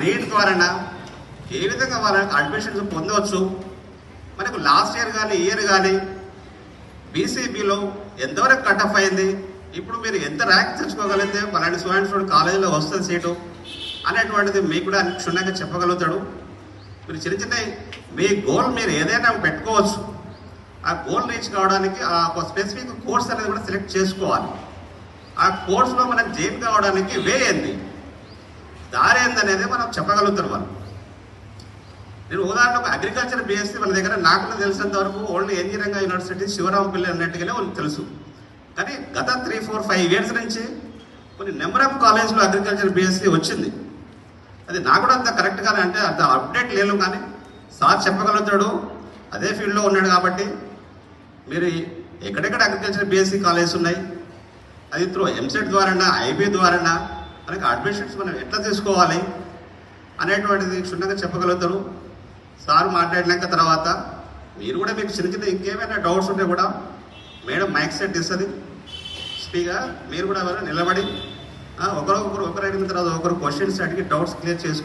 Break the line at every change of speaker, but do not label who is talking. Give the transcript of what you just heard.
Neat ద్వారా ఏ విధంగా వాళ్ళకి అడ్మిషన్స్ పొందవచ్చు. మనకు లాస్ట్ ఇయర్ కానీ బీసీబీలో ఎంతవరకు కట్ ఆఫ్ అయింది, ఇప్పుడు మీరు ఎంత ర్యాంక్ తెచ్చుకోగలిగితే పలాంటి స్టూడెంట్ కాలేజీలో వస్తుంది సీటు అనేటువంటిది మీకు కూడా క్షుణ్ణంగా చెప్పగలుగుతాడు. మీరు చిన్న చిన్న మీ గోల్ మీరు ఏదైనా పెట్టుకోవచ్చు. ఆ గోల్ రీచ్ కావడానికి ఒక స్పెసిఫిక్ కోర్స్ అనేది కూడా సెలెక్ట్ చేసుకోవాలి. ఆ కోర్సులో మనం జాయిన్ కావడానికి వే ఏంది, దారి ఏందనేది మనం చెప్పగలుగుతారు వాళ్ళు. నేను ఉదాహరణకు అగ్రికల్చర్ బీఎస్సీ వాళ్ళ దగ్గర నాకు తెలిసినంత వరకు ఓన్లీ ఇంజనీరింగ్ యూనివర్సిటీ శివరాంపల్లి అన్నట్టుగానే వాళ్ళకి తెలుసు. కానీ గత 3-4-5 years నుంచి కొన్ని నెంబర్ ఆఫ్ కాలేజ్లో అగ్రికల్చర్ బీఎస్సీ వచ్చింది. అది నాకు కూడా అంత కరెక్ట్గానే అంటే అంత అప్డేట్ లేదు, కానీ సార్ చెప్పగలుగుతాడు, అదే ఫీల్డ్లో ఉన్నాడు. కాబట్టి మీరు ఎక్కడెక్కడ అగ్రికల్చర్ బీఎస్సీ కాలేజ్ ఉన్నాయి, అది త్రూ ఎంసెట్ ద్వారా ఐబీ ద్వారా మనకి అడ్మిషన్స్ మనం ఎట్లా తీసుకోవాలి అనేటువంటిది క్షుణ్ణంగా చెప్పగలుగుతారు. సార్ మాట్లాడినాక తర్వాత మీరు కూడా మీకు చిన్న చిన్న ఇంకేమైనా డౌట్స్ ఉంటే కూడా మేడం మైక్ సెట్ ఇస్తుంది, స్పీకర్ మీరు కూడా నిలబడి ఒకరు అడిగిన తర్వాత ఒకరు క్వశ్చన్స్ అడిగి డౌట్స్ క్లియర్ చేసుకో.